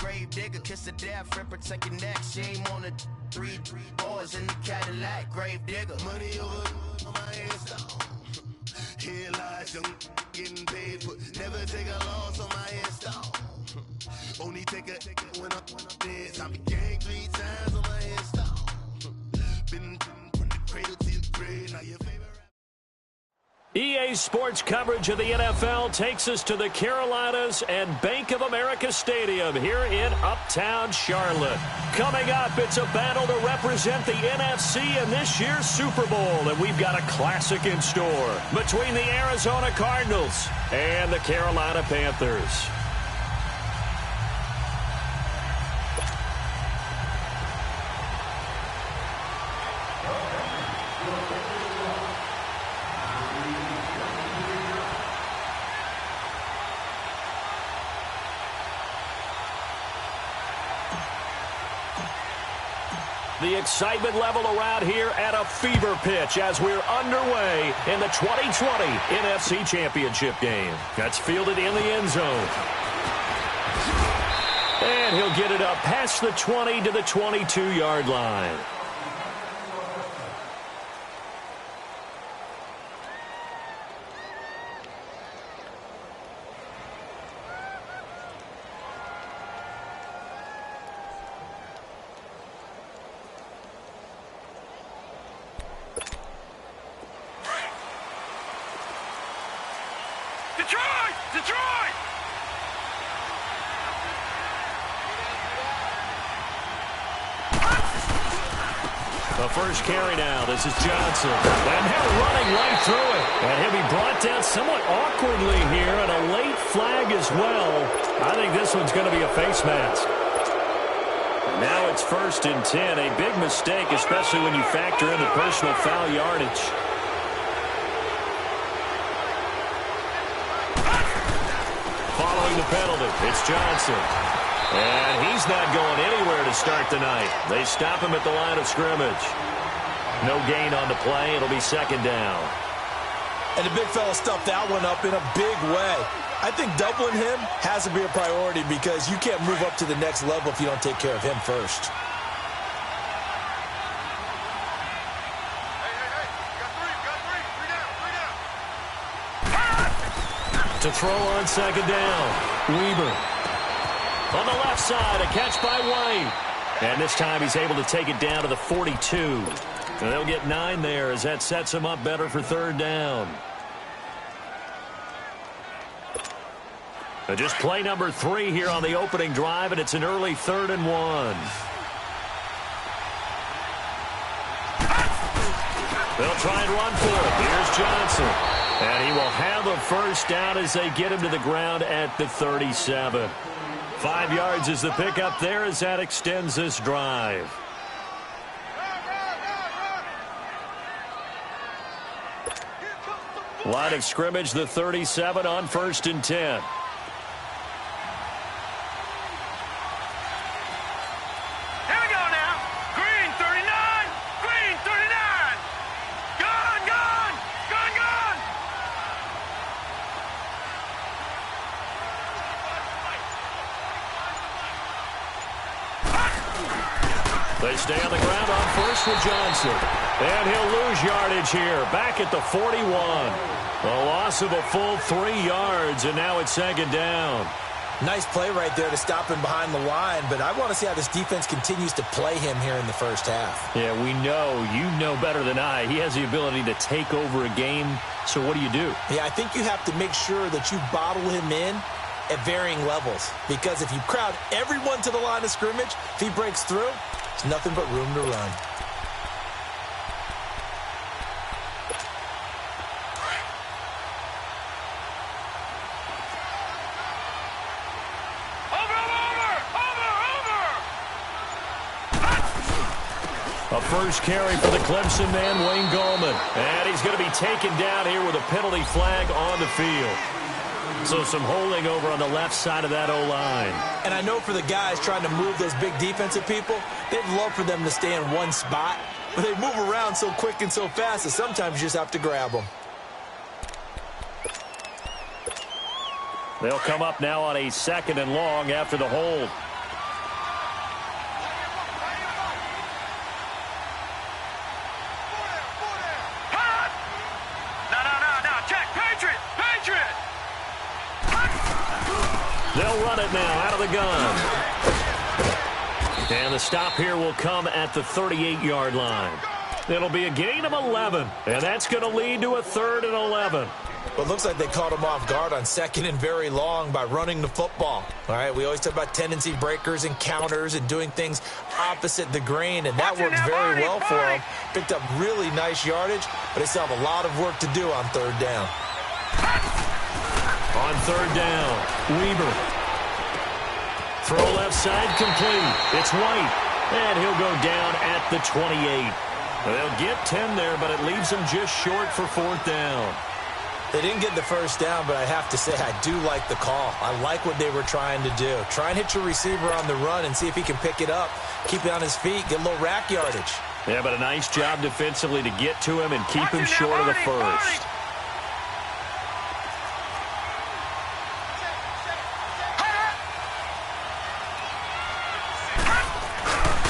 grave digger, kiss the death, friend, protect your neck. She ain't on the three boys in the Cadillac, grave digger. Money over on my headstone. Here lies young, getting paid, but never take a loss on my headstone. Only take a when I'm dead. I be gang 3 times on my headstone. Been from the cradle to the grave, now your favorite. EA Sports coverage of the NFL takes us to the Carolinas and Bank of America Stadium here in Uptown Charlotte. Coming up, it's a battle to represent the NFC in this year's Super Bowl, and we've got a classic in store between the Arizona Cardinals and the Carolina Panthers. The excitement level around here at a fever pitch as we're underway in the 2020 NFC Championship game. That's fielded in the end zone. And he'll get it up past the 20 to the 22-yard line. Detroit! The first carry now. This is Johnson. And they're running right through it. And he'll be brought down somewhat awkwardly here, and a late flag as well. I think this one's going to be a face mask. Now it's 1st and 10. A big mistake, especially when you factor in the personal foul yardage. Following the penalty, it's Johnson. And he's not going anywhere to start the night. They stop him at the line of scrimmage. No gain on the play. It'll be 2nd down. And the big fella stuffed that one up in a big way. I think doubling him has to be a priority because you can't move up to the next level if you don't take care of him first. To throw on 2nd down. Weber. On the left side, a catch by White. And this time he's able to take it down to the 42. And they'll get 9 there as that sets him up better for 3rd down. And just play number 3 here on the opening drive, and it's an early 3rd and 1. They'll try and run for it. Here's Johnson. And he will have a first down as they get him to the ground at the 37. 5 yards is the pickup there as that extends this drive. Line of scrimmage, the 37 on 1st and 10. They stay on the ground on 1st with Johnson. And he'll lose yardage here, back at the 41. A loss of a full 3 yards, and now it's 2nd down. Nice play right there to stop him behind the line, but I want to see how this defense continues to play him here in the first half. Yeah, we know. You know better than I. He has the ability to take over a game, so what do you do? Yeah, I think you have to make sure that you bottle him in at varying levels, because if you crowd everyone to the line of scrimmage, if he breaks through, there's nothing but room to run. A first carry for the Clemson man, Wayne Gallman. And he's going to be taken down here with a penalty flag on the field. So some holding over on the left side of that O-line. And I know for the guys trying to move those big defensive people, they'd love for them to stay in one spot. But they move around so quick and so fast that sometimes you just have to grab them. They'll come up now on a 2nd and long after the hold. They'll run it now out of the gun. And the stop here will come at the 38-yard line. It'll be a gain of 11, and that's going to lead to a 3rd and 11. Well, it looks like they caught him off guard on 2nd and very long by running the football. All right, we always talk about tendency breakers and counters and doing things opposite the grain, and that worked very well for him. Picked up really nice yardage, but they still have a lot of work to do on 3rd down. On 3rd down, Weaver. Throw left side complete. It's White, and he'll go down at the 28. They'll get 10 there, but it leaves them just short for 4th down. They didn't get the 1st down, but I have to say I do like the call. I like what they were trying to do. Try and hit your receiver on the run and see if he can pick it up, keep it on his feet, get a little rack yardage. Yeah, but a nice job defensively to get to him and keep him short of the 1st.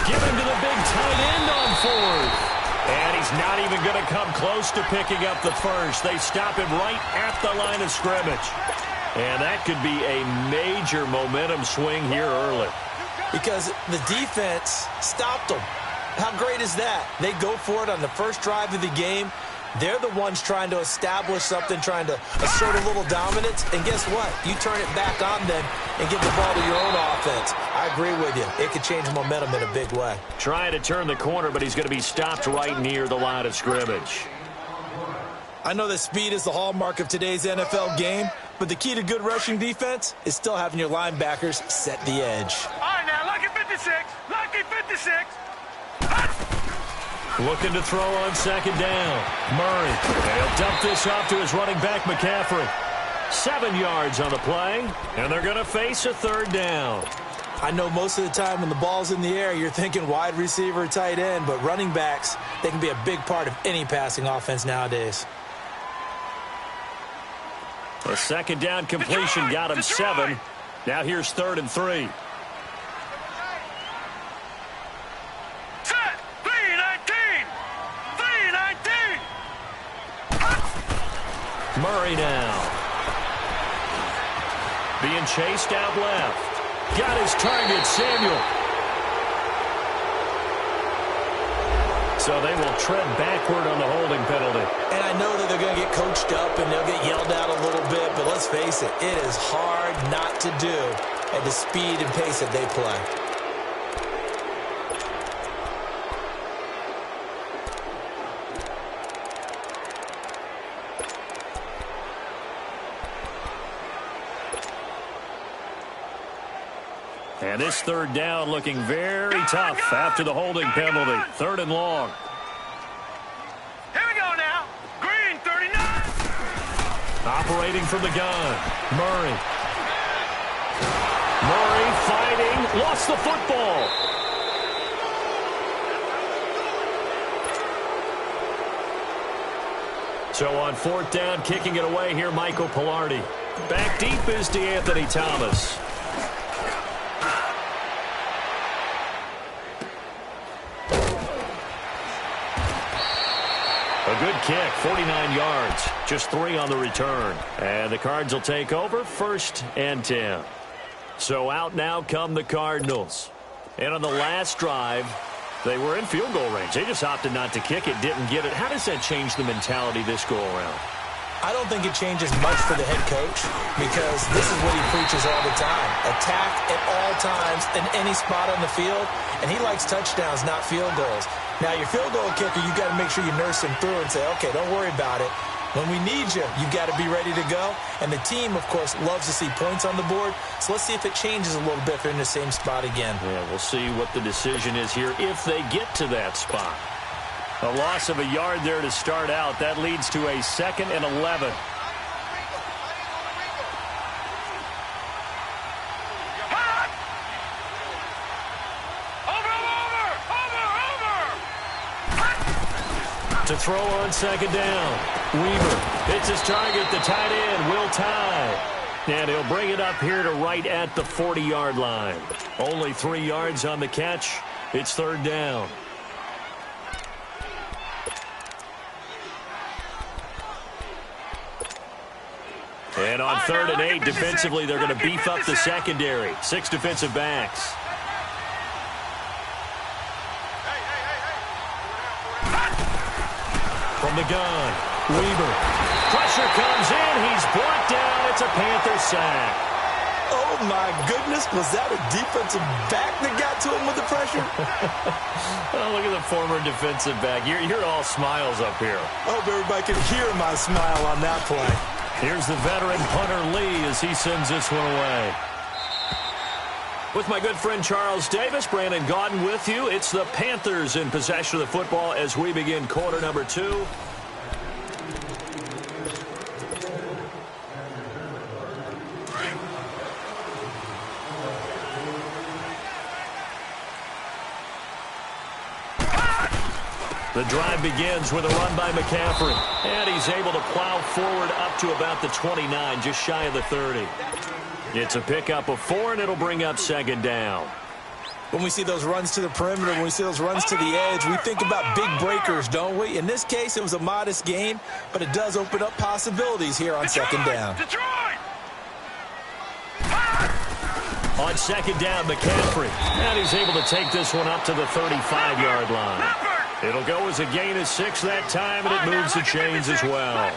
Give him to the big tight end on 4th. And he's not even going to come close to picking up the 1st. They stop him right at the line of scrimmage. And that could be a major momentum swing here early. Because the defense stopped them. How great is that? They go for it on the first drive of the game. They're the ones trying to establish something, trying to assert a little dominance. And guess what? You turn it back on them and give the ball to your own offense. I agree with you. It could change momentum in a big way. Trying to turn the corner, but he's going to be stopped right near the line of scrimmage. I know that speed is the hallmark of today's NFL game, but the key to good rushing defense is still having your linebackers set the edge. All right, now, lucky 56. Lucky 56. Looking to throw on 2nd down. Murray. And he'll dump this off to his running back, McCaffrey. 7 yards on the play, and they're going to face a 3rd down. I know most of the time when the ball's in the air, you're thinking wide receiver, tight end, but running backs, they can be a big part of any passing offense nowadays. A 2nd down completion got him 7. Now here's 3rd and 3. Murray now. Being chased out left. Got his target, Samuel. So they will tread backward on the holding penalty. And I know that they're going to get coached up and they'll get yelled at a little bit, but let's face it, it is hard not to do at the speed and pace that they play. And this 3rd down looking very tough after the holding penalty. 3rd and long. Here we go now. Green, 39. Operating from the gun. Murray. Murray fighting. Lost the football. So on 4th down, kicking it away here, Michael Pilardi. Back deep is DeAnthony Thomas. A good kick, 49 yards, just 3 on the return. And the Cards will take over, 1st and 10. So out now come the Cardinals. And on the last drive, they were in field goal range. They just opted not to kick it, didn't get it. How does that change the mentality this go-around? I don't think it changes much for the head coach because this is what he preaches all the time. Attack at all times in any spot on the field, and he likes touchdowns, not field goals. Now, your field goal kicker, you got to make sure you nurse him through and say, okay, don't worry about it. When we need you, you got to be ready to go. And the team, of course, loves to see points on the board. So let's see if it changes a little bit if they're in the same spot again. Yeah, we'll see what the decision is here if they get to that spot. A loss of a yard there to start out. That leads to a 2nd and 11. To throw on 2nd down. Weaver hits his target. The tight end will tie. And he'll bring it up here to right at the 40-yard line. Only 3 yards on the catch. It's 3rd down. And on 3rd and 8, defensively, they're going to beef up the secondary. 6 defensive backs. From the gun, Weaver. Pressure comes in. He's brought down. It's a Panther sack. Oh, my goodness. Was that a defensive back that got to him with the pressure? Oh, look at the former defensive back. You're all smiles up here. I hope everybody can hear my smile on that play. Here's the veteran punter Lee as he sends this one away. With my good friend Charles Davis, Brandon Gaudin with you. It's the Panthers in possession of the football as we begin quarter number 2. The drive begins with a run by McCaffrey. And he's able to plow forward up to about the 29, just shy of the 30. It's a pickup of 4, and it'll bring up 2nd down. When we see those runs to the perimeter, when we see those runs to the edge, we think about big breakers, don't we? In this case, it was a modest gain, but it does open up possibilities here on 2nd down. On 2nd down, McCaffrey. And he's able to take this one up to the 35-yard line. It'll go as a gain of 6 that time, and it moves the chains as well.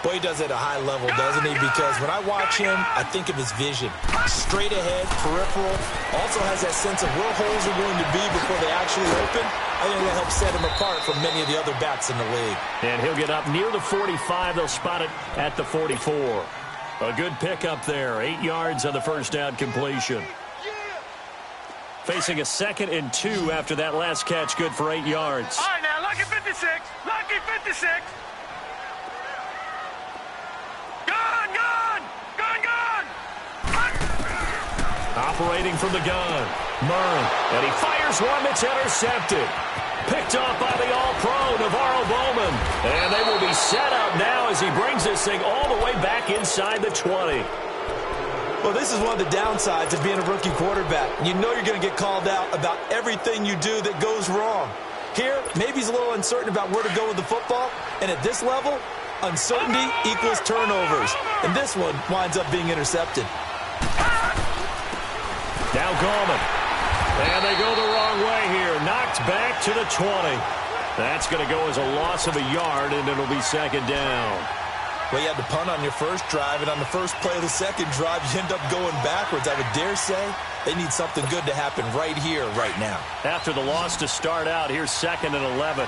Boy, he does it at a high level, doesn't he? Because when I watch him, I think of his vision. Straight ahead, peripheral. Also has that sense of where holes are going to be before they actually open. I think that helps set him apart from many of the other backs in the league. And he'll get up near the 45. They'll spot it at the 44. A good pickup there. 8 yards on the first down completion. Facing a 2nd and 2 after that last catch, good for 8 yards. All right, now, lucky 56. Lucky 56. Gun. Operating from the gun. Murray. And he fires one that's intercepted. Picked off by the all-pro, Navarro Bowman. And they will be set up now as he brings this thing all the way back inside the 20. Well, this is one of the downsides of being a rookie quarterback. You know you're going to get called out about everything you do that goes wrong. Here, maybe he's a little uncertain about where to go with the football. And at this level, uncertainty equals turnovers. And this one winds up being intercepted. Now Gallman. And they go the wrong way here. Knocked back to the 20. That's going to go as a loss of a yard, and it'll be 2nd down. Well, you had to punt on your first drive, and on the first play of the second drive, you end up going backwards. I would dare say they need something good to happen right here, right now. After the loss to start out, here's 2nd and 11.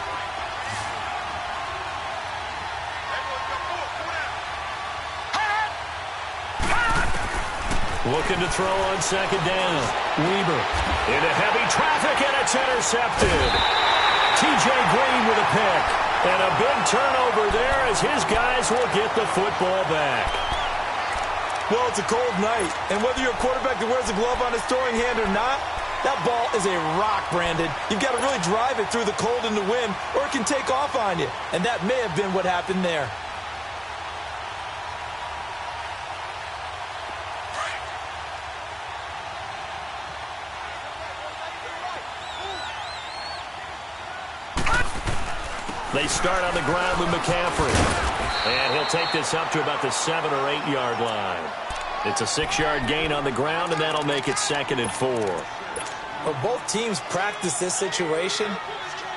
Looking to throw on 2nd down. Weaver into heavy traffic, and it's intercepted. T.J. Green with a pick. And a big turnover there as his guys will get the football back. Well, it's a cold night, and whether you're a quarterback that wears a glove on his throwing hand or not, that ball is a rock, Brandon. You've got to really drive it through the cold and the wind, or it can take off on you. And that may have been what happened there. They start on the ground with McCaffrey. And he'll take this up to about the 7 or 8 yard line. It's a 6-yard gain on the ground, and that'll make it 2nd and 4. Well, both teams practice this situation,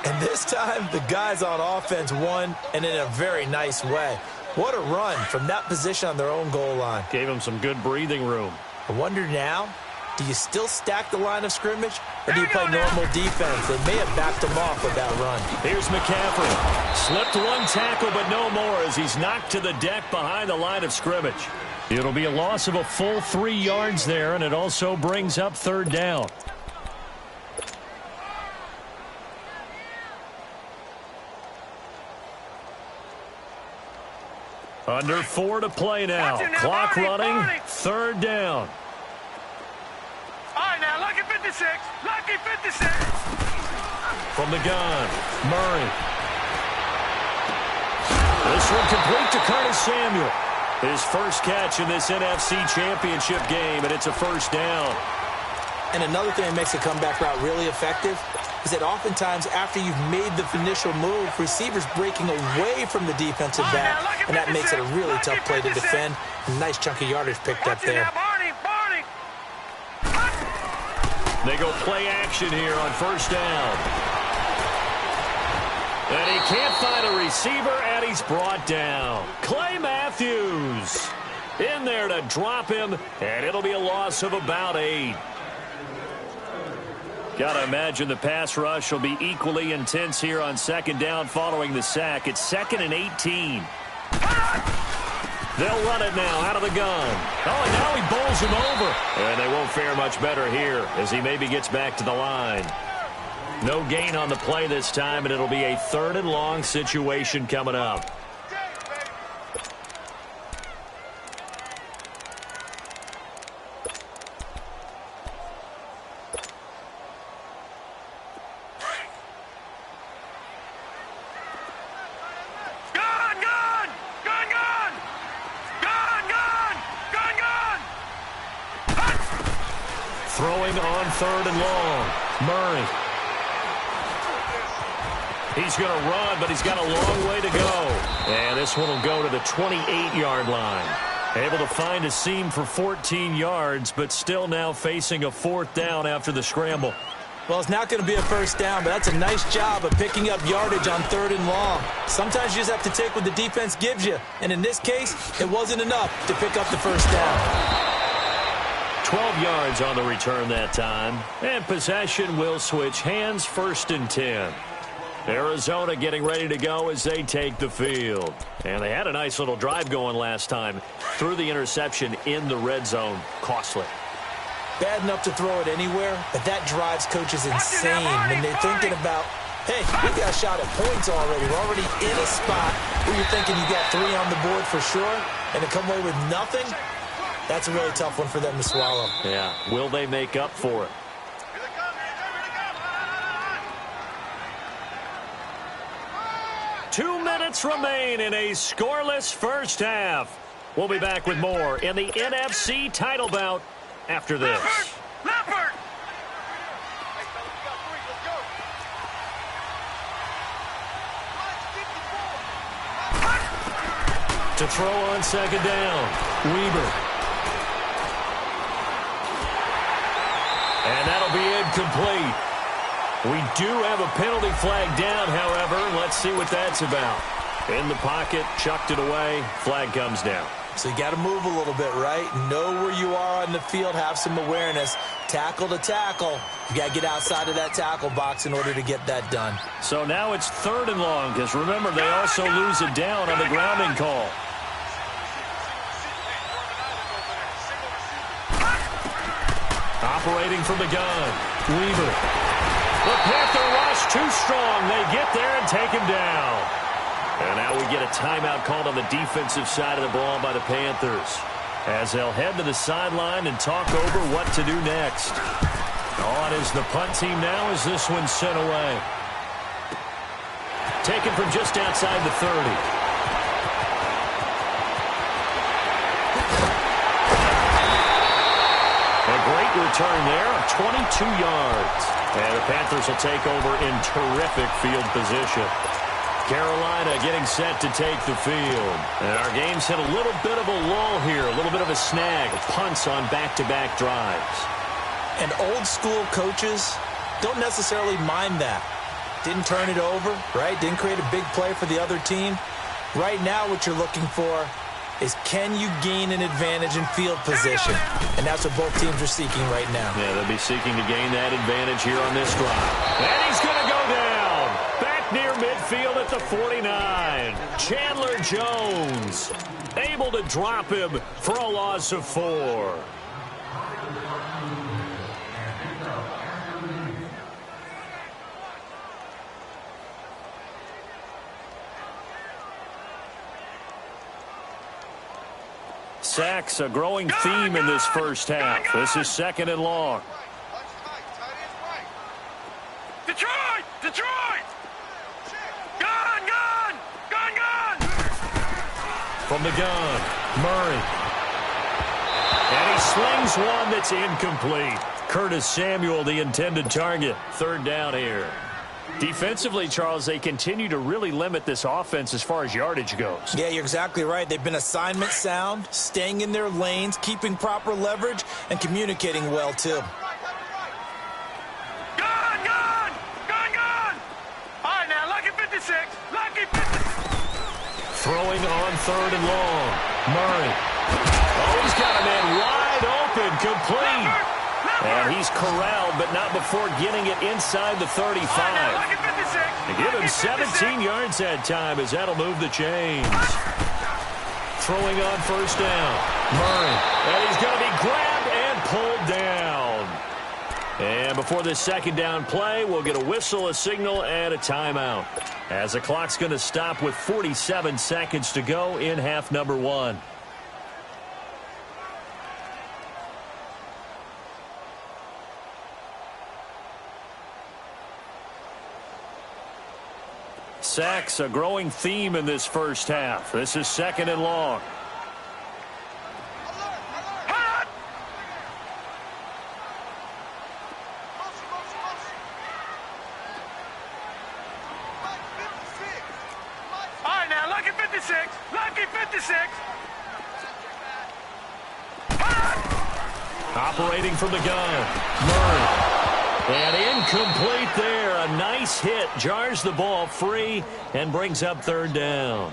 and this time the guys on offense won, and in a very nice way. What a run from that position on their own goal line. Gave them some good breathing room. I wonder now, do you still stack the line of scrimmage, or do you play normal defense? They may have backed him off with that run. Here's McCaffrey. Slipped one tackle, but no more as he's knocked to the deck behind the line of scrimmage. It'll be a loss of a full 3 yards there, and it also brings up 3rd down. Under 4 to play now. Clock running. 3rd down. All right, now, lucky 56. Lucky 56. From the gun, Murray. This one complete to Curtis Samuel. His first catch in this NFC Championship game, and it's a 1st down. And another thing that makes a comeback route really effective, is that oftentimes after you've made the initial move, receivers breaking away from the defensive back, and that makes it a really tough play to defend. Nice chunk of yardage picked up there. They go play action here on first down. And he can't find a receiver, and he's brought down. Clay Matthews in there to drop him, and it'll be a loss of about 8. Got to imagine the pass rush will be equally intense here on second down following the sack. It's 2nd and 18. They'll run it now out of the gun. Oh, and now he bowls him over. And they won't fare much better here as he maybe gets back to the line. No gain on the play this time, and it'll be a 3rd and long situation coming up. Throwing on 3rd and long. Murray. He's going to run, but he's got a long way to go. And this one will go to the 28-yard line. Able to find a seam for 14 yards, but still now facing a 4th down after the scramble. Well, it's not going to be a first down, but that's a nice job of picking up yardage on 3rd and long. Sometimes you just have to take what the defense gives you. And in this case, it wasn't enough to pick up the first down. 12 yards on the return that time. And possession will switch hands, 1st and 10. Arizona getting ready to go as they take the field. And they had a nice little drive going last time. Threw the interception in the red zone. Costly. Bad enough to throw it anywhere, but that drives coaches insane when they're thinking about, hey, we got a shot at points already. We're already in a spot where you're thinking you got 3 on the board for sure, and to come away with nothing, that's a really tough one for them to swallow. Yeah. Will they make up for it? Two minutes remain in a scoreless first half. We'll be back with more in the NFC title bout after this. Leopard! To throw on second down, Weber. And that'll be incomplete. We do have a penalty flag down, however. Let's see what that's about. In the pocket, chucked it away. Flag comes down. So you got to move a little bit, right? Know where you are on the field. Have some awareness. Tackle to tackle. You got to get outside of that tackle box in order to get that done. So now it's 3rd and long, because remember, they also lose it down on the grounding call. Operating from the gun, Weaver. The Panther rush too strong. They get there and take him down. And now we get a timeout called on the defensive side of the ball by the Panthers, as they'll head to the sideline and talk over what to do next. On is the punt team now as this one's sent away. Taken from just outside the 30. Great return there of 22 yards. And the Panthers will take over in terrific field position. Carolina getting set to take the field. And our game's hit a little bit of a lull here, a little bit of a snag, punts on back-to-back drives. And old school coaches don't necessarily mind that. Didn't turn it over, right? Didn't create a big play for the other team. Right now what you're looking for is, can you gain an advantage in field position? And that's what both teams are seeking right now. Yeah, they'll be seeking to gain that advantage here on this drive. And he's going to go down. Back near midfield at the 49. Chandler Jones able to drop him for a loss of 4. Sacks, a growing theme in this first half. This is 2nd and long. Detroit! Detroit! Gun! Gun! Gun! Gun! From the gun, Murray. And he slings one that's incomplete. Curtis Samuel, the intended target. Third down here. Defensively, Charles, they continue to really limit this offense as far as yardage goes. Yeah, you're exactly right. They've been assignment sound, staying in their lanes, keeping proper leverage, and communicating well, too. Throwing on third and long. Murray. Oh, he's got a man wide open, complete. And he's corralled, but not before getting it inside the 35. They give him 17 yards that time, as that'll move the chains. Throwing on first down. Murray. And he's going to be grabbed and pulled down. And before this second down play, we'll get a whistle, a signal, and a timeout, as the clock's going to stop with 47 seconds to go in half number one. Sacks, a growing theme in this first half. This is second and long. Operating from the gun. Murray. And incomplete there. A nice hit. Jars the ball free and brings up third down.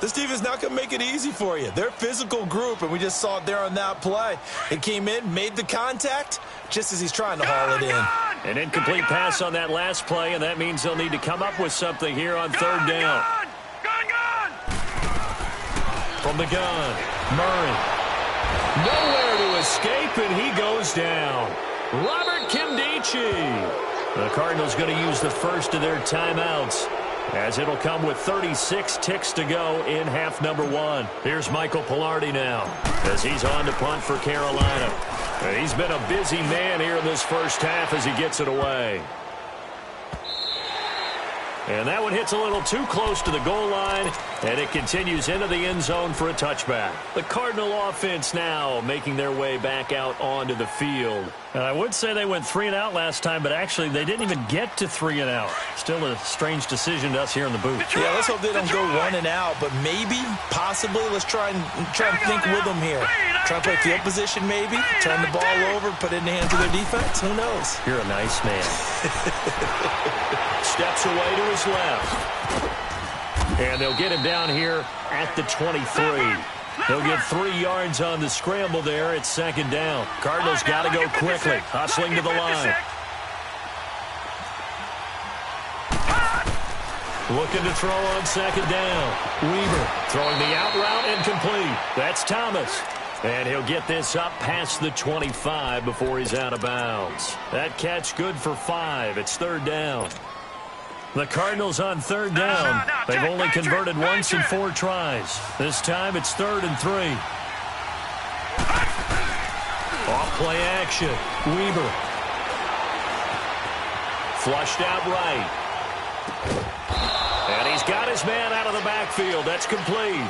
This team is not going to make it easy for you. They're a physical group, and we just saw it there on that play. It came in, made the contact, just as he's trying to haul it in. An incomplete pass on that last play, and that means they'll need to come up with something here on third down. From the gun, Murray. Nowhere to escape, and he goes down. Robert Kimdichie. The Cardinals going to use the first of their timeouts, as it'll come with 36 ticks to go in half number one. Here's Michael Pilardi now, as he's on to punt for Carolina. He's been a busy man here in this first half as he gets it away. And that one hits a little too close to the goal line, and it continues into the end zone for a touchback. The Cardinal offense now making their way back out onto the field. I would say they went 3 and out last time, but actually they didn't even get to 3 and out. Still a strange decision to us here in the booth. Yeah, let's hope they don't go 1 and out, but maybe, possibly, let's try and think with them here. Try to play field position maybe, turn the ball over, put it in the hands of their defense. Who knows? You're a nice man. Steps away to his left. And they'll get him down here at the 23. He'll get 3 yards on the scramble there. It's second down. Cardinals got to go quickly, hustling to the line. Looking to throw on second down. Weaver throwing the out route incomplete. That's Thomas. And he'll get this up past the 25 before he's out of bounds. That catch good for 5. It's third down. The Cardinals on third down. They've only converted once in 4 tries. This time it's 3rd and 3. Off play action. Weaver. Flushed out right. And he's got his man out of the backfield. That's complete.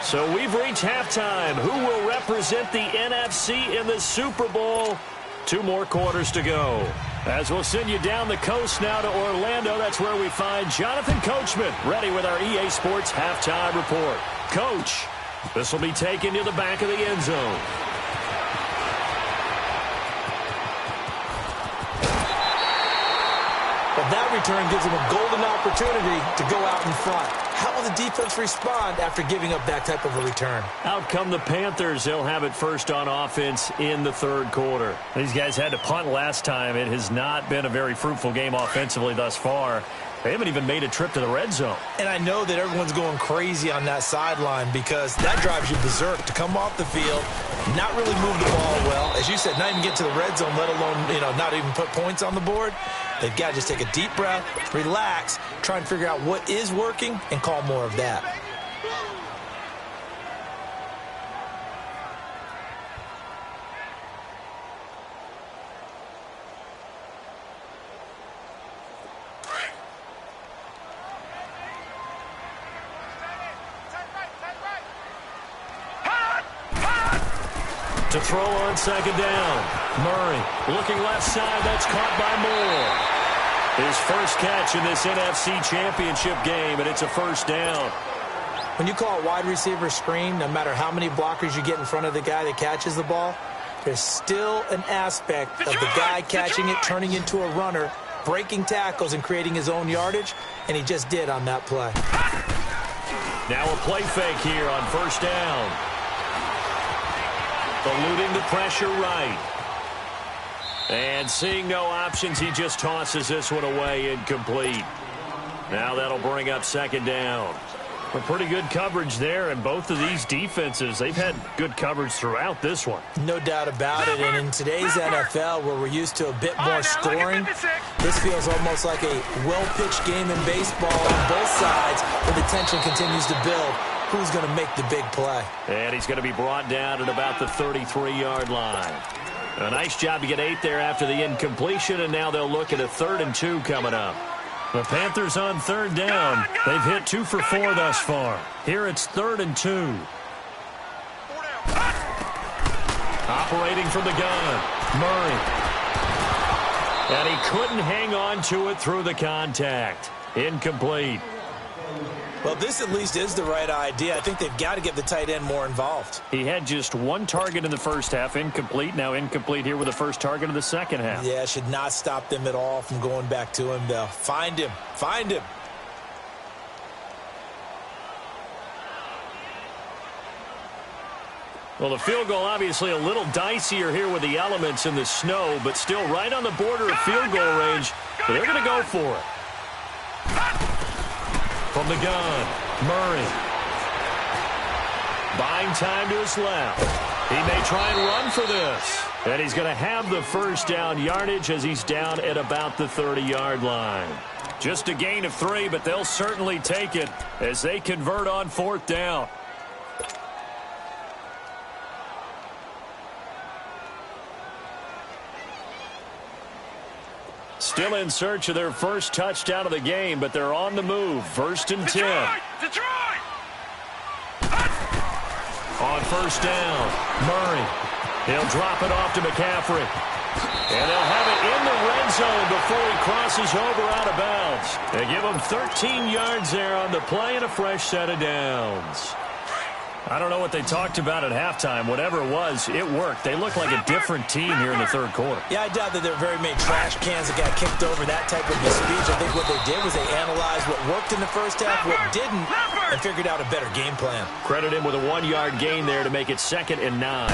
So we've reached halftime. Who will represent the NFC in the Super Bowl? 2 more quarters to go. As we'll send you down the coast now to Orlando, that's where we find Jonathan Coachman, ready with our EA Sports halftime report. Coach, this will be taken to the back of the end zone. But that return gives them a golden opportunity to go out in front. How will the defense respond after giving up that type of a return? Out come the Panthers. They'll have it first on offense in the third quarter. These guys had to punt last time. It has not been a very fruitful game offensively thus far. They haven't even made a trip to the red zone. And I know that everyone's going crazy on that sideline because that drives you berserk to come off the field, not really move the ball well. As you said, not even get to the red zone, let alone, not even put points on the board. They've got to just take a deep breath, relax, try and figure out what is working, and call more of that. To throw on second down. Murray looking left side. That's caught by Moore. His first catch in this NFC Championship game, and it's a first down. When you call a wide receiver screen, no matter how many blockers you get in front of the guy that catches the ball, there's still an aspect of the guy catching it, turning into a runner, breaking tackles and creating his own yardage, and he just did on that play. Now a play fake here on first down. Eluding the pressure right. And seeing no options, he just tosses this one away, incomplete. Now that'll bring up second down. A pretty good coverage there, and both of these defenses, they've had good coverage throughout this one. No doubt about it, and in today's NFL, where we're used to a bit more scoring, this feels almost like a well-pitched game in baseball on both sides, where the tension continues to build. Who's going to make the big play? And he's going to be brought down at about the 33-yard line. A nice job to get 8 there after the incompletion, and now they'll look at a 3rd and 2 coming up. The Panthers on third down. They've hit 2 for 4 thus far. Here it's 3rd and 2. Operating from the gun, Murray. And he couldn't hang on to it through the contact. Incomplete. Well, this at least is the right idea. I think they've got to get the tight end more involved. He had just 1 target in the first half, incomplete. Now incomplete here with the first target of the second half. Yeah, should not stop them at all from going back to him, though. Find him. Find him. Well, the field goal obviously a little dicier here with the elements in the snow, but still right on the border of field goal range. But they're going to go for it. From the gun, Murray. Buying time to his left. He may try and run for this. And he's going to have the first down yardage as he's down at about the 30-yard line. Just a gain of 3, but they'll certainly take it as they convert on 4th down. Still in search of their first touchdown of the game, but they're on the move. 1st and 10. Detroit! On first down, Murray. He'll drop it off to McCaffrey. And they'll have it in the red zone before he crosses over out of bounds. They give him 13 yards there on the play and a fresh set of downs. I don't know what they talked about at halftime. Whatever it was, it worked. They look like a different team here in the third quarter. Yeah, I doubt that there were very many trash cans that got kicked over, that type of a speech. I think what they did was they analyzed what worked in the first half, what didn't, and figured out a better game plan. Credit him with a 1-yard gain there to make it 2nd and 9.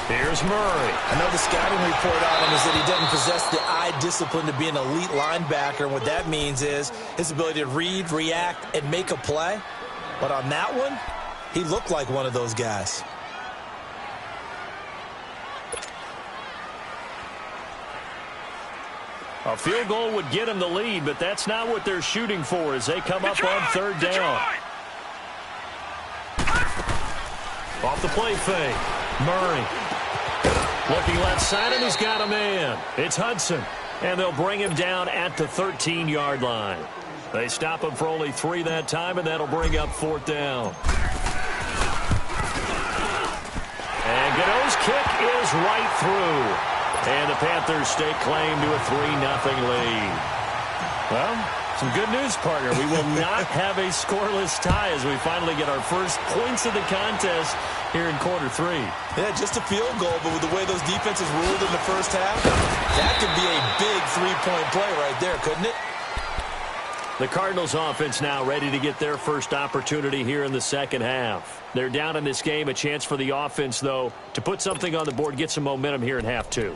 Here's Murray. I know the scouting report on him is that he doesn't possess the eye discipline to be an elite linebacker, and what that means is his ability to read, react, and make a play. But on that one, he looked like one of those guys. A field goal would get him the lead, but that's not what they're shooting for as they come up on 3rd down. Off the play fake, Murray. Looking left side, and he's got a man. It's Hudson, and they'll bring him down at the 13-yard line. They stop him for only 3 that time, and that'll bring up 4th down. And Godot's kick is right through. And the Panthers stake claim to a 3-0 lead. Well, some good news, partner. We will not have a scoreless tie as we finally get our first points of the contest here in quarter 3. Yeah, just a field goal, but with the way those defenses ruled in the first half, that could be a big 3-point play right there, couldn't it? The Cardinals offense now ready to get their first opportunity here in the second half. They're down in this game. A chance for the offense, though, to put something on the board, get some momentum here in half 2.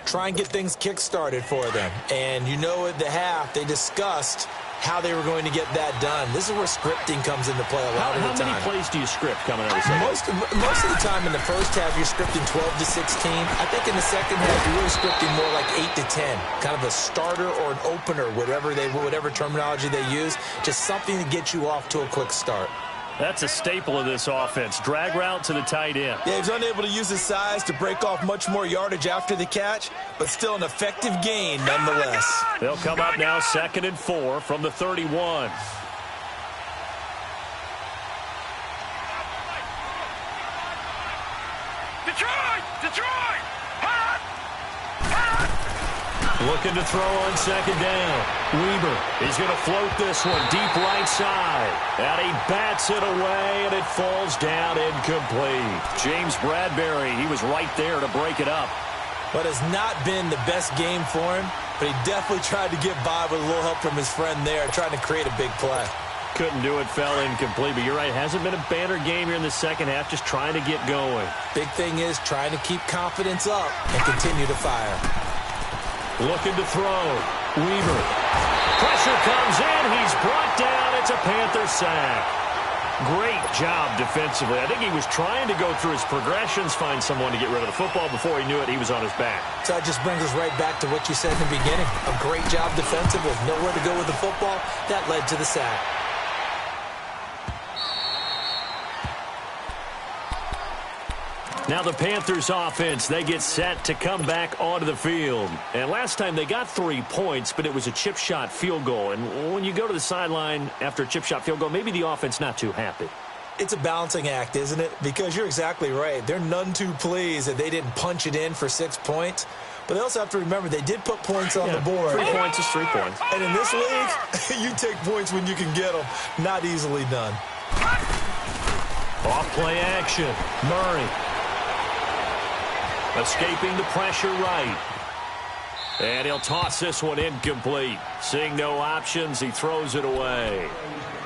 Try and get things kick-started for them. And you know at the half, they discussed how they were going to get that done. This is where scripting comes into play a lot of the time. How many plays do you script coming out of the second? Most of the time in the first half, you're scripting 12 to 16. I think in the second half, you're really scripting more like 8 to 10. Kind of a starter or an opener, whatever terminology they use. Just something to get you off to a quick start. That's a staple of this offense. Drag route to the tight end. Yeah, he's unable to use his size to break off much more yardage after the catch, but still an effective gain nonetheless. They'll come up now 2nd and 4 from the 31. Looking to throw on second down. Weber, he's going to float this one deep right side. And he bats it away, and it falls down incomplete. James Bradbury, he was right there to break it up. But it's not been the best game for him, but he definitely tried to get by with a little help from his friend there, trying to create a big play. Couldn't do it, fell incomplete. But you're right, hasn't been a banner game here in the second half, just trying to get going. Big thing is trying to keep confidence up and continue to fire. Looking to throw. Weaver. Pressure comes in. He's brought down. It's a Panther sack. Great job defensively. I think he was trying to go through his progressions, find someone to get rid of the football. Before he knew it, he was on his back. So that just brings us right back to what you said in the beginning. A great job defensive with nowhere to go with the football. That led to the sack. Now the Panthers offense, they get set to come back onto the field. And last time they got 3 points, but it was a chip shot field goal. And when you go to the sideline after a chip shot field goal, maybe the offense not too happy. It's a balancing act, isn't it? Because you're exactly right. They're none too pleased that they didn't punch it in for 6 points. But they also have to remember they did put points on the board. 3 points is 3 points. And in this league, you take points when you can get them. Not easily done. Off play action. Murray. Escaping the pressure right. And he'll toss this one incomplete. Seeing no options, he throws it away.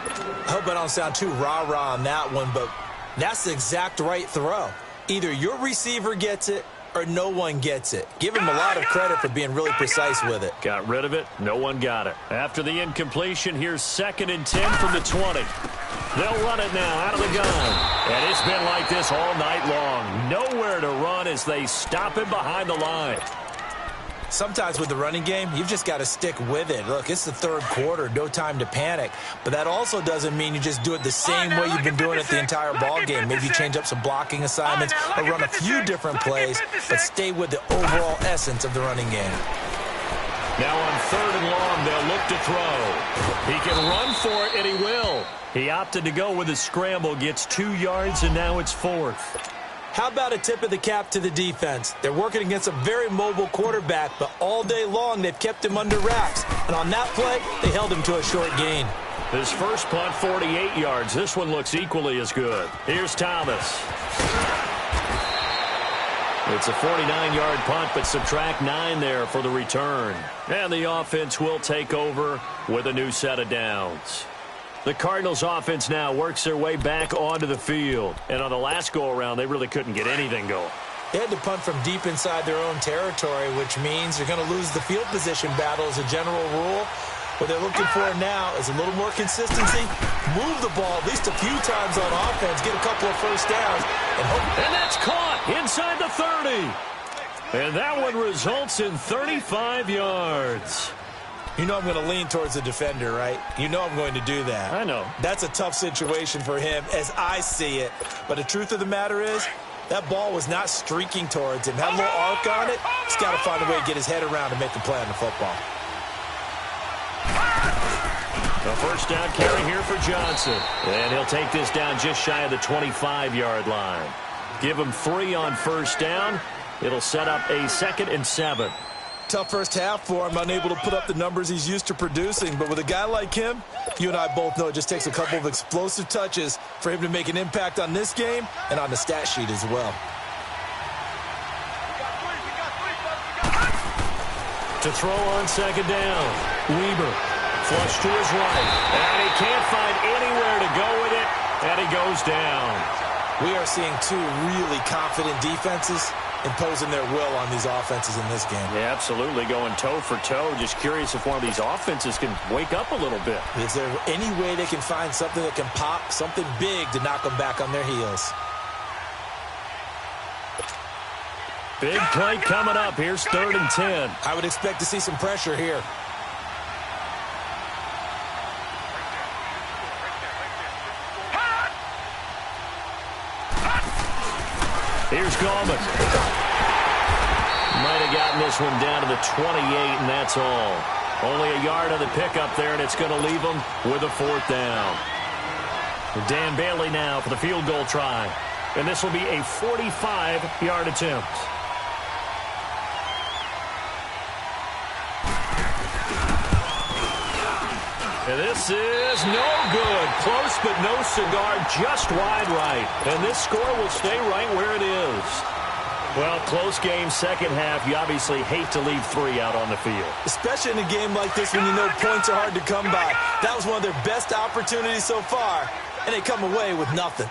I hope I don't sound too rah-rah on that one, but that's the exact right throw. Either your receiver gets it or no one gets it. Give him a lot of credit for being really precise with it. Got rid of it. No one got it. After the incompletion, here's 2nd and 10 from the 20. They'll run it now out of the gun. And it's been like this all night long. Nowhere to run as they stop him behind the line. Sometimes with the running game, you've just got to stick with it. Look, it's the third quarter, no time to panic. But that also doesn't mean you just do it the same way you've been doing it the entire ball game. Maybe you change up some blocking assignments or run a few different plays, but stay with the overall essence of the running game. Now on 3rd and long, they'll look to throw. He can run for it, and he will. He opted to go with a scramble, gets 2 yards, and now it's 4th. How about a tip of the cap to the defense? They're working against a very mobile quarterback, but all day long they've kept him under wraps. And on that play, they held him to a short gain. His first punt, 48 yards. This one looks equally as good. Here's Thomas. It's a 49-yard punt, but subtract 9 there for the return. And the offense will take over with a new set of downs. The Cardinals offense now works their way back onto the field. And on the last go-around, they really couldn't get anything going. They had to punt from deep inside their own territory, which means they're going to lose the field position battle as a general rule. What they're looking for now is a little more consistency, move the ball at least a few times on offense, get a couple of first downs, and hope. And that's caught inside the 30. And that one results in 35 yards. You know I'm going to lean towards the defender, right? You know I'm going to do that. I know. That's a tough situation for him as I see it. But the truth of the matter is, that ball was not streaking towards him. Had a little arc on it. He's got to find a way to get his head around and make a play on the football. A first down carry here for Johnson. And he'll take this down just shy of the 25-yard line. Give him 3 on first down. It'll set up a 2nd and 7. Tough first half for him, unable to put up the numbers he's used to producing. But with a guy like him, you and I both know it just takes a couple of explosive touches for him to make an impact on this game and on the stat sheet as well. To throw on second down. Weber, flush to his right. And he can't find anywhere to go with it, and he goes down. We are seeing 2 really confident defenses imposing their will on these offenses in this game. Yeah, absolutely, going toe for toe. Just curious if one of these offenses can wake up a little bit. Is there any way they can find something that can pop, something big to knock them back on their heels? Big play coming up. Here's 3rd and 10. I would expect to see some pressure here. Here's Gallman. Might have gotten this one down to the 28, and that's all. Only a yard of the pickup there, and it's going to leave them with a 4th down. Dan Bailey now for the field goal try. And this will be a 45-yard attempt. And this is no good. Close, but no cigar, just wide right. And this score will stay right where it is. Well, close game, second half. You obviously hate to leave 3 out on the field. Especially in a game like this when you know points are hard to come by. That was one of their best opportunities so far, and they come away with nothing.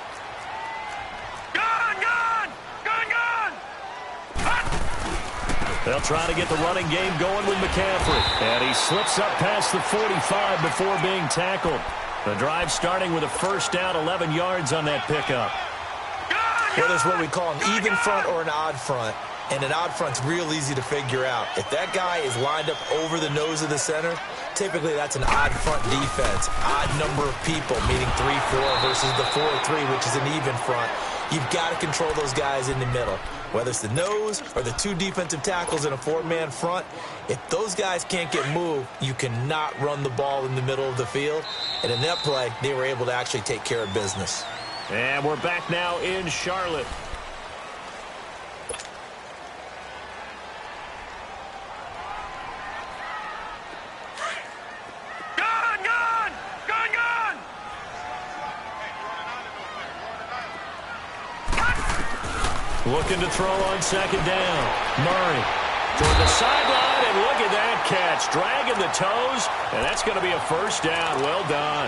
They'll try to get the running game going with McCaffrey. And he slips up past the 45 before being tackled. The drive starting with a first down, 11 yards on that pickup. Well, there's what we call an even front or an odd front. And an odd front's real easy to figure out. If that guy is lined up over the nose of the center, typically that's an odd front defense. Odd number of people, meaning 3-4 versus the 4-3, which is an even front. You've got to control those guys in the middle. Whether it's the nose or the 2 defensive tackles in a 4-man front, if those guys can't get moved, you cannot run the ball in the middle of the field. And in that play, they were able to actually take care of business. And we're back now in Charlotte. Looking to throw on second down. Murray toward the sideline, and look at that catch. Dragging the toes, and that's going to be a first down. Well done.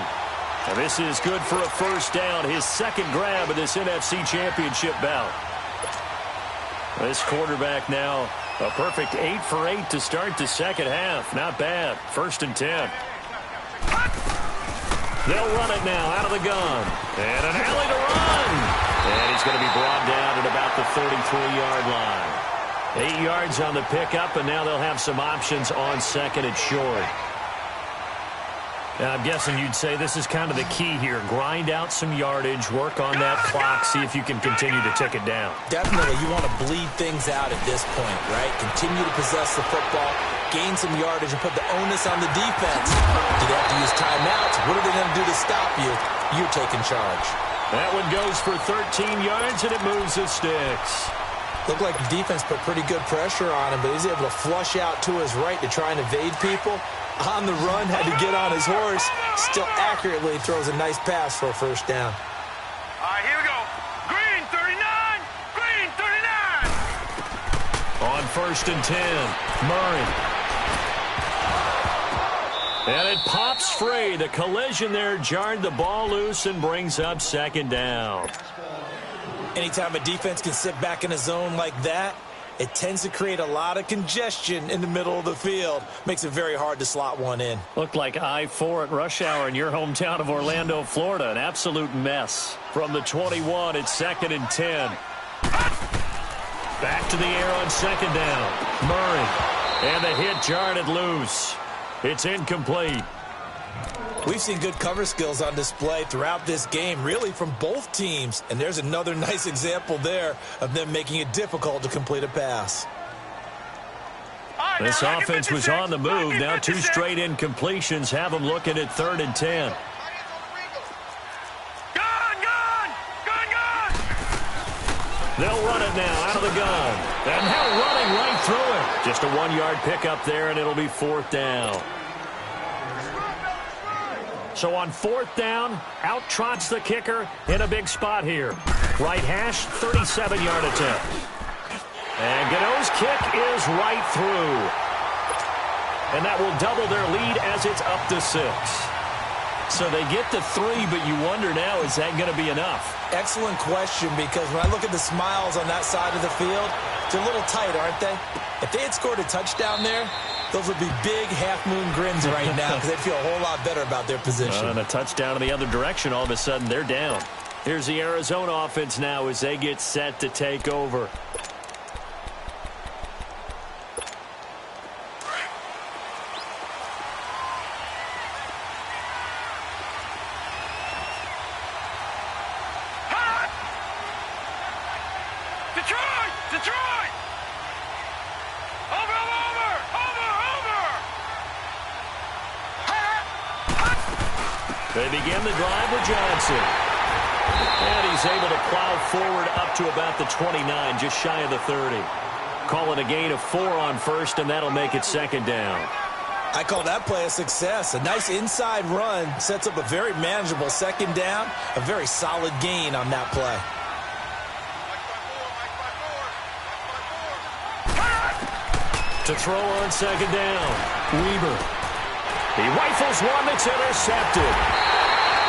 And this is good for a first down. His second grab of this NFC Championship bout. This quarterback now a perfect 8 for 8 to start the second half. Not bad. 1st and 10. They'll run it now out of the gun. And an alley to run. And he's going to be brought down at about the 33-yard line. 8 yards on the pickup, and now they'll have some options on second and short. Now, I'm guessing you'd say this is kind of the key here. Grind out some yardage, work on that clock, see if you can continue to tick it down. Definitely. You want to bleed things out at this point, right? Continue to possess the football, gain some yardage, and put the onus on the defense. Do they have to use timeouts? What are they going to do to stop you? You're taking charge. That one goes for 13 yards, and it moves the sticks. Looked like the defense put pretty good pressure on him, but he's able to flush out to his right to try and evade people. On the run, had to get on his horse. Still accurately throws a nice pass for a first down. All right, here we go. Green 39. Green 39. On 1st and 10, Murray. And it pops free. The collision there jarred the ball loose and brings up second down. Anytime a defense can sit back in a zone like that, it tends to create a lot of congestion in the middle of the field. Makes it very hard to slot one in. Looked like I-4 at rush hour in your hometown of Orlando, Florida. An absolute mess. From the 21, it's 2nd and 10. Back to the air on second down. Murray. And the hit jarred it loose. It's incomplete. We've seen good cover skills on display throughout this game, really from both teams. And there's another nice example there of them making it difficult to complete a pass. This offense was on the move. Now 2 straight incompletions have them looking at 3rd and 10. They'll run it now out of the gun. And they're running right through it. Just a 1-yard pickup there, and it'll be 4th down. So on 4th down, out trots the kicker in a big spot here. Right hash, 37-yard attempt. And Gano's kick is right through. And that will double their lead as it's up to 6. So they get to 3, but you wonder now, is that going to be enough? Excellent question, because when I look at the smiles on that side of the field, they're a little tight, aren't they? If they had scored a touchdown there, those would be big half-moon grins right now because they'd feel a whole lot better about their position. And a touchdown in the other direction, all of a sudden they're down. Here's the Arizona offense now as they get set to take over. Detroit! Over! They begin the drive with Johnson. And he's able to plow forward up to about the 29, just shy of the 30. Calling a gain of 4 on 1st, and that'll make it 2nd down. I call that play a success. A nice inside run sets up a very manageable second down, a very solid gain on that play. To throw on second down, Weaver. He rifles one that's intercepted.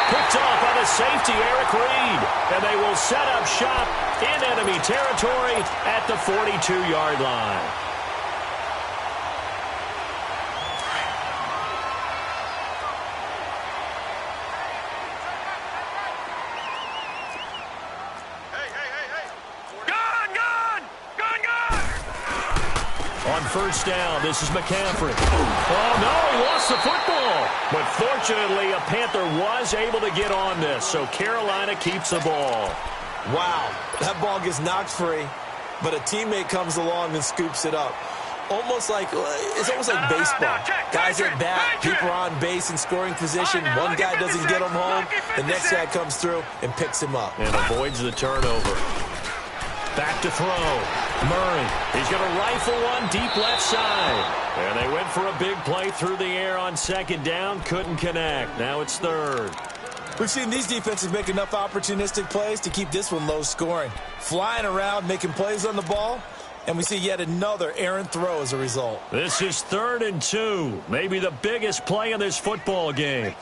Picked off by the safety, Eric Reed. And they will set up shop in enemy territory at the 42-yard line. On first down, this is McCaffrey. Oh, no, he lost the football. But fortunately, a Panther was able to get on this, so Carolina keeps the ball. Wow, that ball gets knocked free, but a teammate comes along and scoops it up. It's almost like baseball. Guys at bat, people are on base in scoring position. One guy doesn't get him home. The next guy comes through and picks him up. And avoids the turnover. Back to throw. Murray. He's going to rifle one deep left side. And they went for a big play through the air on second down. Couldn't connect. Now it's third. We've seen these defenses make enough opportunistic plays to keep this one low scoring. Flying around, making plays on the ball. And we see yet another errant throw as a result. This is 3rd and 2. Maybe the biggest play in this football game.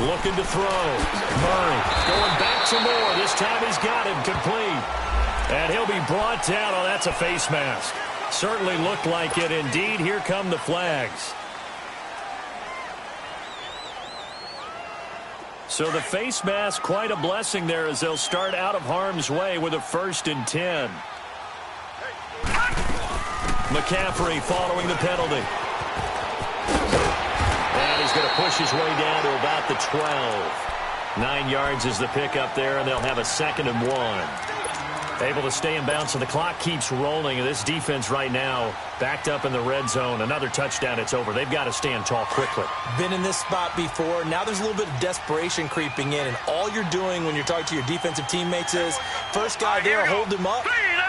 Looking to throw. Murray going back to Moore. This time he's got him complete. And he'll be brought down. Oh, that's a face mask. Certainly looked like it. Indeed, here come the flags. So the face mask, quite a blessing there as they'll start out of harm's way with a 1st and 10. McCaffrey following the penalty. And he's going to push his way down to about the 12. 9 yards is the pickup there, and they'll have a 2nd and 1. Able to stay in bounds, so the clock keeps rolling. And this defense right now backed up in the red zone. Another touchdown, it's over. They've got to stand tall quickly. Been in this spot before. Now there's a little bit of desperation creeping in. And all you're doing when you're talking to your defensive teammates is, first guy there, hold him up.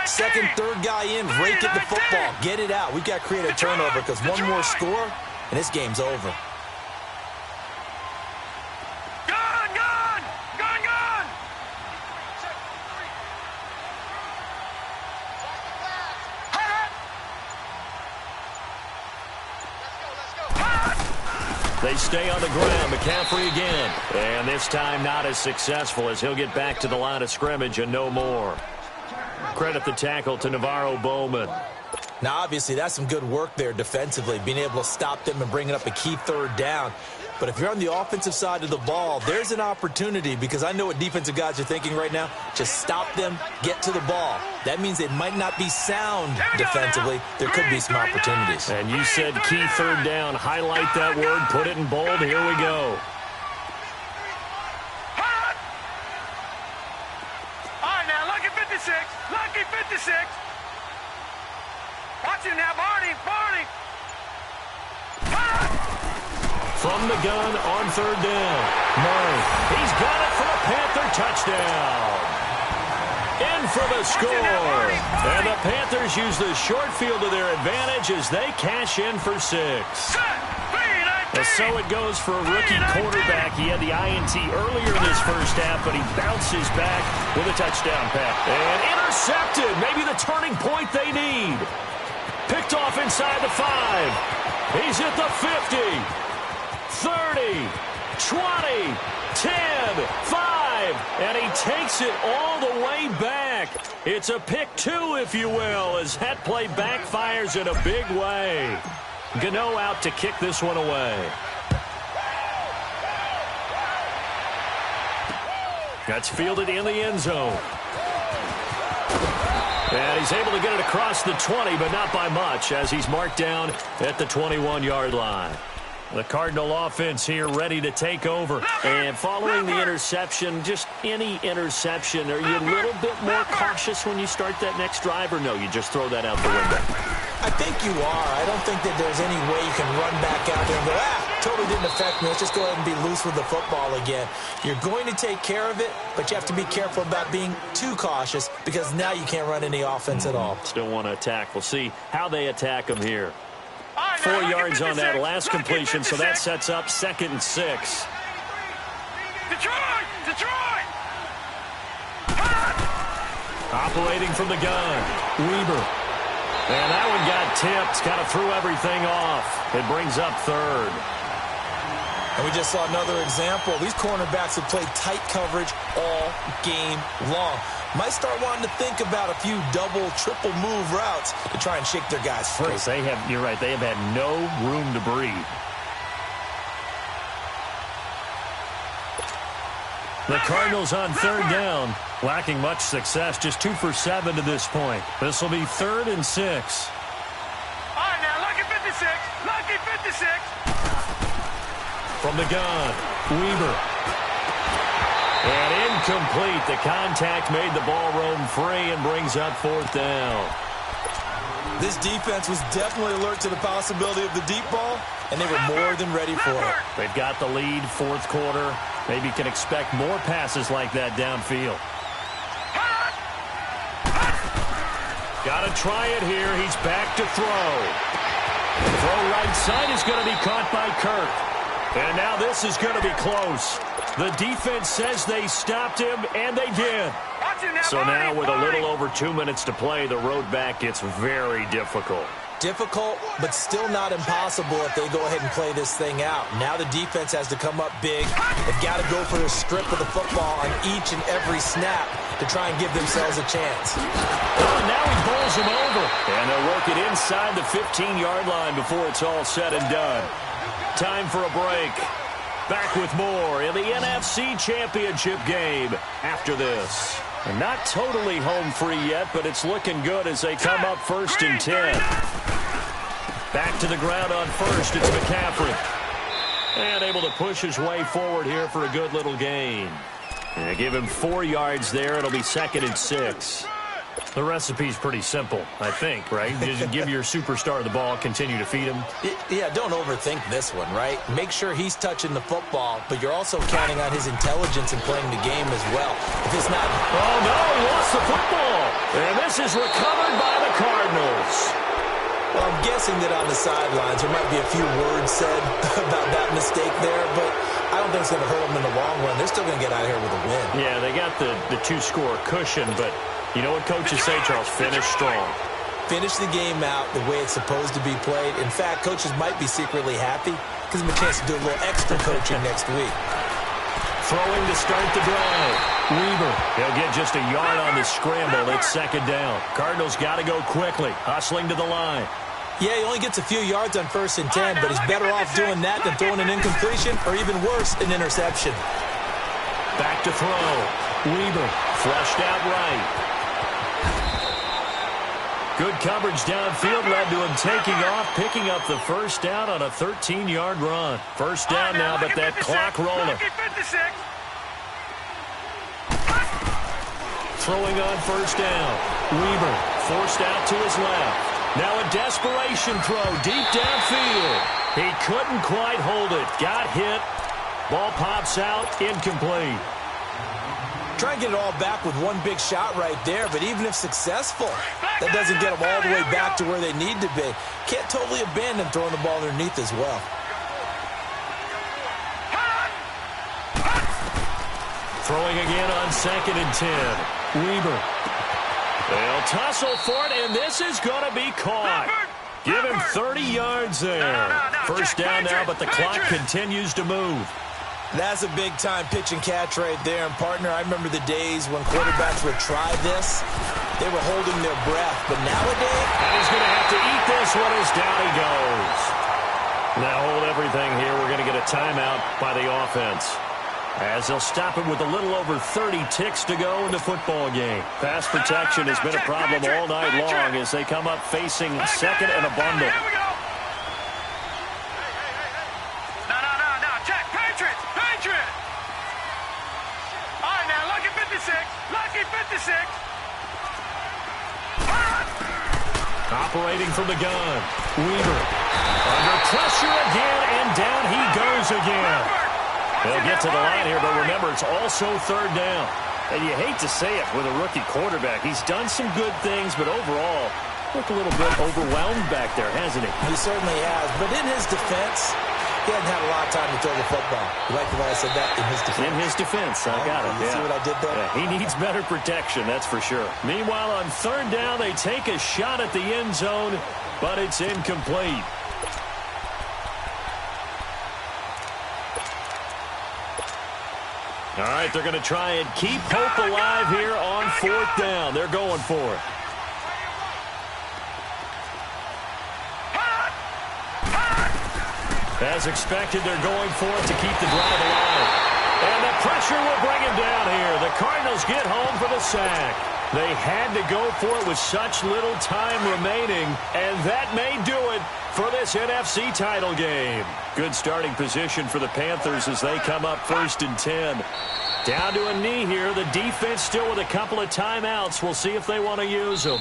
Second, third guy in, rake at the football. Get it out. We've got to create a turnover because one more score, and this game's over. They stay on the ground. McCaffrey again. And this time not as successful as he'll get back to the line of scrimmage and no more. Credit the tackle to Navarro Bowman. Now, obviously, that's some good work there defensively, being able to stop them and bringing up a key 3rd down. But if you're on the offensive side of the ball, there's an opportunity because I know what defensive guys are thinking right now. Just stop them, get to the ball. That means they might not be sound defensively. There could be some opportunities. And you said key 3rd down. Highlight that word. Put it in bold. Here we go. All right, now, lucky 56. Lucky 56. Watch him now, Barney. Barney. From the gun on 3rd down. Murray. He's got it for a Panther touchdown. In for the score. And the Panthers use the short field to their advantage as they cash in for 6. And so it goes for a rookie quarterback. He had the INT earlier in this first half, but he bounces back with a touchdown pass. And intercepted. Maybe the turning point they need. Picked off inside the 5. He's at the 50. 30, 20, 10, 5, and he takes it all the way back. It's a pick 2, if you will, as that play backfires in a big way. Gano out to kick this one away. That's fielded in the end zone. And he's able to get it across the 20, but not by much, as he's marked down at the 21-yard line. The Cardinal offense here ready to take over. And following the interception, just any interception, are you a little bit more cautious when you start that next drive, or no, you just throw that out the window? I think you are. I don't think that there's any way you can run back out there and go, totally didn't affect me. Let's just go ahead and be loose with the football again. You're going to take care of it, but you have to be careful about being too cautious because now you can't run any offense at all. Still want to attack. We'll see how they attack them here. Right, 4 yards on that last completion, so that sets up 2nd and 6. Detroit! Detroit! Operating from the gun, Weber. And that one got tipped, kind of threw everything off. It brings up 3rd. And we just saw another example. These cornerbacks have played tight coverage all game long. Might start wanting to think about a few double, triple move routes to try and shake their guys free. You're right, they have had no room to breathe. The Cardinals on 3rd down, lacking much success, just 2 for 7 to this point. This will be 3rd and 6. All right, now, lucky 56. Lucky 56. From the gun, Weber. And incomplete. The contact made the ball roam free and brings up 4th down. This defense was definitely alert to the possibility of the deep ball, and they were more than ready for it. They've got the lead, 4th quarter. Maybe can expect more passes like that downfield. Got to try it here. He's back to throw. Throw right side is going to be caught by Kirk. And now this is going to be close. The defense says they stopped him, and they did. So now with a little over 2 minutes to play, the road back gets very difficult. Difficult, but still not impossible if they go ahead and play this thing out. Now the defense has to come up big. They've got to go for the strip of the football on each and every snap to try and give themselves a chance. Oh, and now he bowls him over. And they'll work it inside the 15-yard line before it's all said and done. Time for a break. Back with more in the NFC Championship game after this. And not totally home free yet, but it's looking good as they come up 1st and 10. Back to the ground on 1st, it's McCaffrey. And able to push his way forward here for a good little gain. And they give him 4 yards there. It'll be 2nd and 6. The recipe's pretty simple, I think, right? Just give your superstar the ball, continue to feed him. Yeah, don't overthink this one, right? Make sure he's touching the football, but you're also counting on his intelligence in playing the game as well. If it's not... Oh, no, he lost the football. And this is recovered by the Cardinals. Well, I'm guessing that on the sidelines there might be a few words said about that mistake there, but I don't think it's going to hurt them in the long run. They're still going to get out of here with a win. Yeah, they got the 2-score cushion, but... You know what coaches say, Charles? Finish strong. Finish the game out the way it's supposed to be played. In fact, coaches might be secretly happy. Gives them a chance to do a little extra coaching next week. Throwing to start the drive. Weber. He'll get just a yard on the scramble. It's 2nd down. Cardinals got to go quickly. Hustling to the line. Yeah, he only gets a few yards on 1st and 10, but he's better off doing that than throwing an incompletion or even worse, an interception. Back to throw. Weber. Flushed out right. Good coverage downfield led to him taking off, picking up the 1st down on a 13-yard run. 1st down now, but that clock rolling. Throwing on 1st down. Weber forced out to his left. Now a desperation throw deep downfield. He couldn't quite hold it. Got hit. Ball pops out, incomplete. Try and get it all back with one big shot right there, but even if successful, that doesn't get them all the way back to where they need to be. Can't totally abandon throwing the ball underneath as well. Throwing again on 2nd and 10. Weber. They'll tussle for it, and this is going to be caught. Give him 30 yards there. 1st down now, but the clock continues to move. That's a big-time pitch and catch right there. And, partner, I remember the days when quarterbacks would try this. They were holding their breath. But nowadays... And he's going to have to eat this one as down he goes. Now hold everything here. We're going to get a timeout by the offense. As they'll stop it with a little over 30 ticks to go in the football game. Pass protection has been a problem all night long as they come up facing 2nd and a bundle. Operating from the gun. Weaver. Under pressure again, and down he goes again. They'll get to the line here, but remember, it's also third down. And you hate to say it with a rookie quarterback. He's done some good things, but overall, looked a little bit overwhelmed back there, hasn't he? He certainly has. But in his defense, he hasn't had a lot of time to throw the football. You like the way I said that? In his defense. In his defense. I got it. You see what I did there? Yeah, he needs better protection, that's for sure. Meanwhile, on third down, they take a shot at the end zone, but it's incomplete. All right, they're going to try and keep hope alive here on fourth down. They're going for it. As expected, they're going for it to keep the drive alive. And the pressure will bring him down here. The Cardinals get home for the sack. They had to go for it with such little time remaining, and that may do it for this NFC title game. Good starting position for the Panthers as they come up 1st and 10. Down to a knee here. The defense still with a couple of timeouts. We'll see if they want to use them.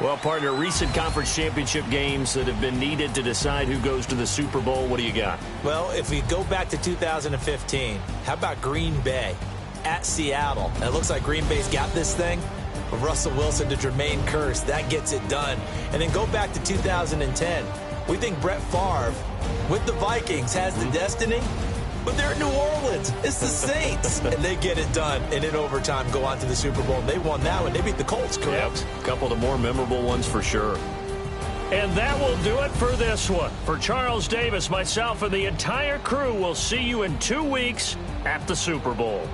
Well, partner, recent conference championship games that have been needed to decide who goes to the Super Bowl. What do you got? Well, if we go back to 2015, how about Green Bay at Seattle? And it looks like Green Bay's got this thing. From Russell Wilson to Jermaine Kearse, that gets it done. And then go back to 2010. We think Brett Favre, with the Vikings, has the destiny. But they're in New Orleans. It's the Saints. And they get it done. And in overtime, go on to the Super Bowl. And they won that one. They beat the Colts, correct? Yep. A couple of the more memorable ones for sure. And that will do it for this one. For Charles Davis, myself, and the entire crew, we'll see you in 2 weeks at the Super Bowl.